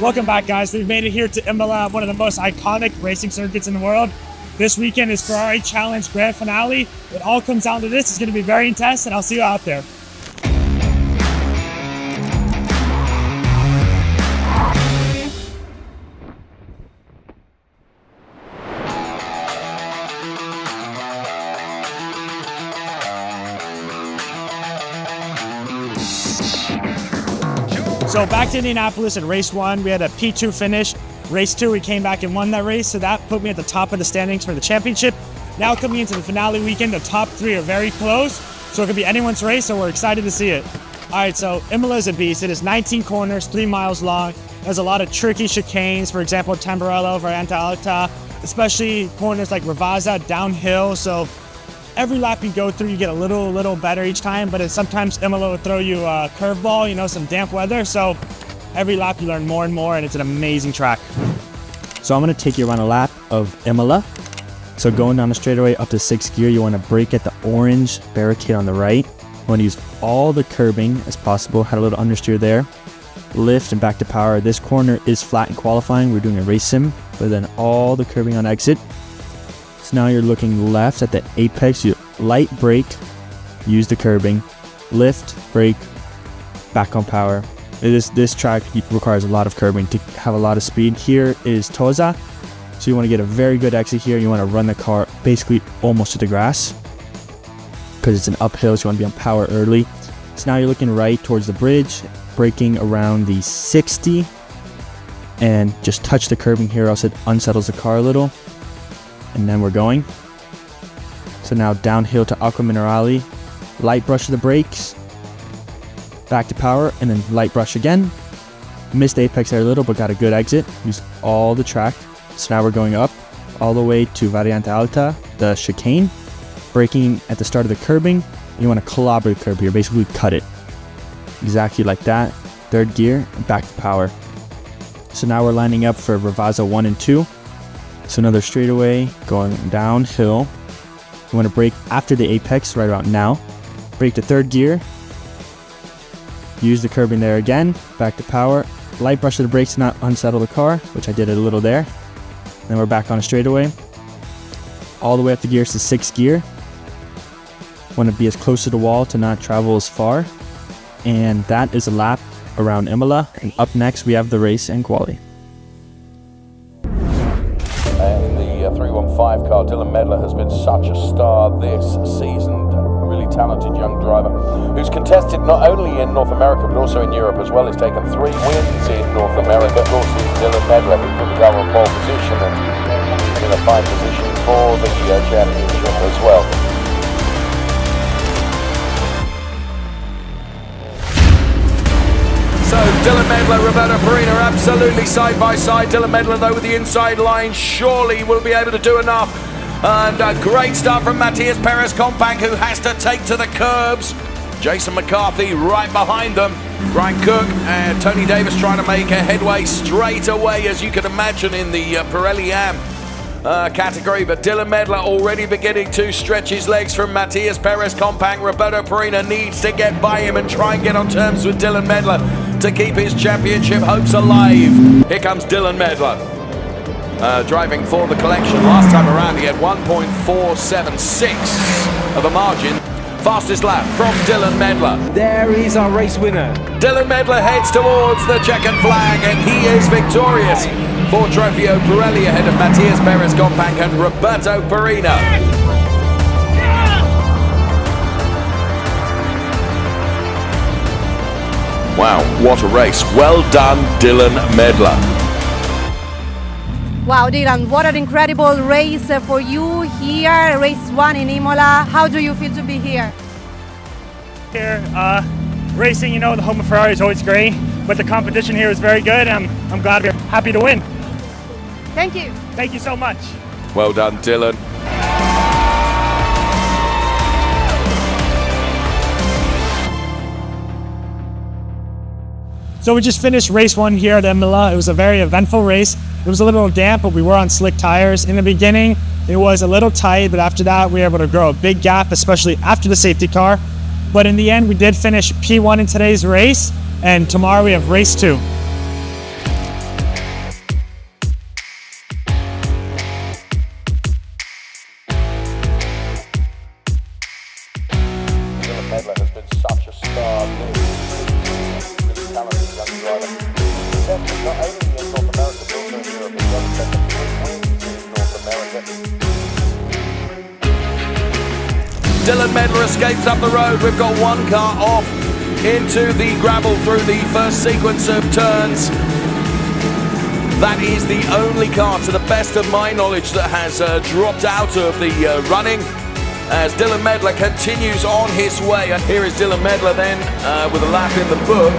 Welcome back, guys. We've made it here to Imola, one of the most iconic racing circuits in the world. This weekend is Ferrari Challenge Grand Finale. It all comes down to this. It's going to be very intense, and I'll see you out there. So back to Indianapolis in race 1, we had a P2 finish. Race 2, we came back and won that race, so that put me at the top of the standings for the championship. Now coming into the finale weekend, the top 3 are very close, so it could be anyone's race, so we're excited to see it. All right, so Imola is a beast. It is 19 corners, 3 miles long. There's a lot of tricky chicanes, for example, Tamburello, Variante Alta, especially corners like Ravazza, downhill, so every lap you go through, you get a little better each time, but sometimes Imola will throw you a curveball, you know, some damp weather. So every lap you learn more and more, and it's an amazing track. So I'm gonna take you around a lap of Imola. So going down the straightaway up to 6th gear, you wanna brake at the orange barricade on the right. You wanna use all the curbing as possible. Had a little understeer there. Lift and back to power. This corner is flat in qualifying. We're doing a race sim, but then all the curbing on exit. So now you're looking left at the apex, you light brake, use the curbing, lift, brake, back on power. This track requires a lot of curbing to have a lot of speed. Here is Tosa, so you want to get a very good exit here. You want to run the car basically almost to the grass because it's an uphill, so you want to be on power early. So now you're looking right towards the bridge, braking around the 60, and just touch the curbing here, else it unsettles the car a little. And then we're going. So now downhill to Acqua Minerale, light brush of the brakes, back to power, and then light brush again. Missed the apex there a little, but got a good exit. Use all the track. So now we're going up all the way to Variante Alta, the chicane, braking at the start of the curbing. You want to clobber the curb here, basically cut it. Exactly like that. 3rd gear, and back to power. So now we're lining up for Ravazza 1 and 2. So another straightaway going downhill. You want to brake after the apex right about now. Brake to 3rd gear. Use the curbing there again. Back to power. Light brush of the brakes to not unsettle the car, which I did it a little there. Then we're back on a straightaway. All the way up the gears to 6th gear. Want to be as close to the wall to not travel as far. And that is a lap around Imola. And up next we have the race and quali. In the 315 car, Dylan Medler has been such a star this season. Really talented young driver who's contested not only in North America but also in Europe as well. He's taken 3 wins in North America. Of course, Dylan Medler who put the car on pole position and in a fine position for the championship as well. So Dylan Medler, Roberto Perina absolutely side by side. Dylan Medler though with the inside line surely will be able to do enough. And a great start from Matthias Perez Compang, who has to take to the curbs. Jason McCarthy right behind them. Brian Cook and Tony Davis trying to make a headway straight away, as you can imagine, in the Pirelli Am category. But Dylan Medler already beginning to stretch his legs from Matthias Perez Compang. Roberto Perina needs to get by him and try and get on terms with Dylan Medler to keep his championship hopes alive. Here comes Dylan Medler. Driving for the collection. Last time around he had 1.476 of a margin. Fastest lap from Dylan Medler. There is our race winner. Dylan Medler heads towards the checkered flag and he is victorious for Trofeo Pirelli ahead of Matthias Perez Compang and Roberto Perina. Wow, what a race. Well done, Dylan Medler. Wow, Dylan, what an incredible race for you here, race 1 in Imola. How do you feel to be here? Here, racing, you know, the home of Ferrari is always great, but the competition here is very good. I'm glad we're happy to win. Thank you. Thank you so much. Well done, Dylan. So we just finished race 1 here at Imola. It was a very eventful race. It was a little damp, but we were on slick tires. In the beginning, it was a little tight, but after that, we were able to grow a big gap, especially after the safety car. But in the end, we did finish P1 in today's race, and tomorrow we have race 2. Dylan Medler escapes up the road. We've got one car off into the gravel through the first sequence of turns. That is the only car, to the best of my knowledge, that has dropped out of the running as Dylan Medler continues on his way. And here is Dylan Medler then with a lap in the book.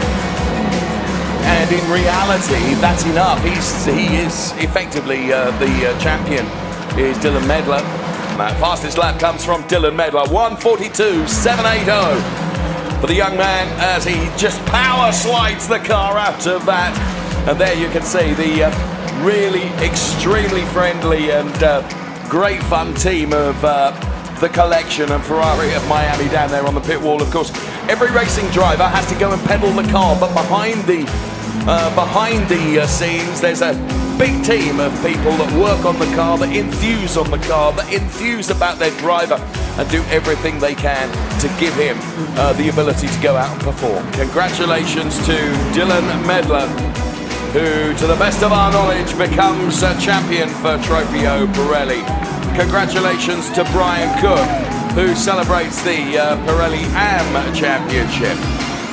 And in reality, that's enough. He is effectively the champion, is Dylan Medler. That fastest lap comes from Dylan Medler, 1:42.780 for the young man as he just power slides the car out of that. And there you can see the really extremely friendly and great fun team of the collection and Ferrari of Miami down there on the pit wall. Of course, every racing driver has to go and pedal the car, but behind the scenes, there's a big team of people that work on the car, that enthuse on the car, that enthuse about their driver and do everything they can to give him the ability to go out and perform. Congratulations to Dylan Medler, who, to the best of our knowledge, becomes a champion for Trofeo Pirelli. Congratulations to Brian Cook, who celebrates the Pirelli AM Championship.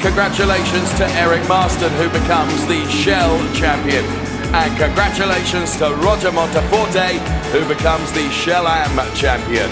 Congratulations to Eric Marston, who becomes the Shell champion. And congratulations to Roger Monteforte, who becomes the Shell AM champion.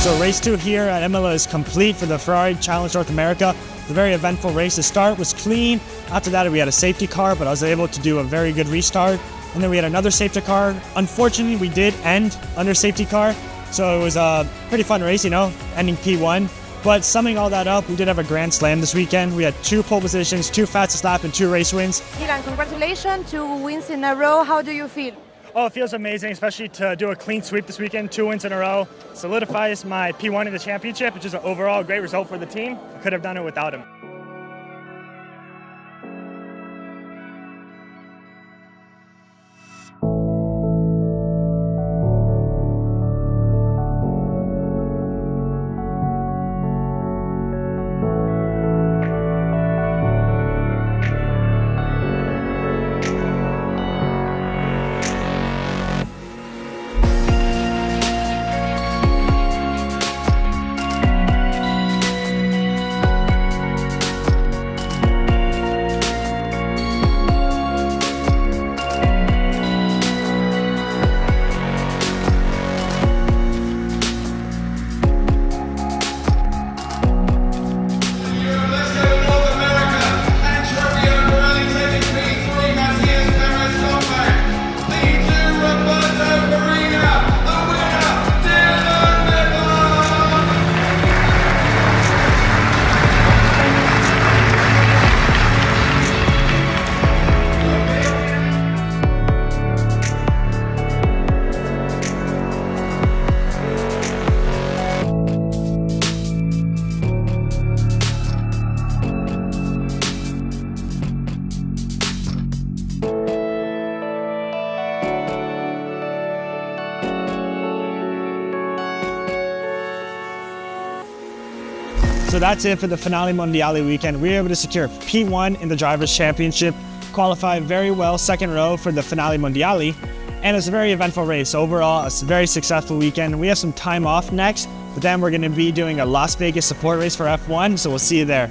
So race 2 here at Imola is complete for the Ferrari Challenge North America. The very eventful race. The start was clean. After that, we had a safety car, but I was able to do a very good restart. And then we had another safety car. Unfortunately, we did end under safety car. So it was a pretty fun race, ending P1. But summing all that up, we did have a grand slam this weekend. We had 2 pole positions, 2 fastest lap, and 2 race wins. Dylan, congratulations, 2 wins in a row. How do you feel? Oh, it feels amazing, especially to do a clean sweep this weekend, 2 wins in a row. Solidifies my P1 in the championship, which is an overall great result for the team. I could have done it without him. So that's it for the Finale Mondiale weekend. We were able to secure P1 in the Drivers' Championship, qualify very well second row for the Finale Mondiale, and it's a very eventful race. Overall, it's a very successful weekend. We have some time off next, but then we're going to be doing a Las Vegas support race for F1, so we'll see you there.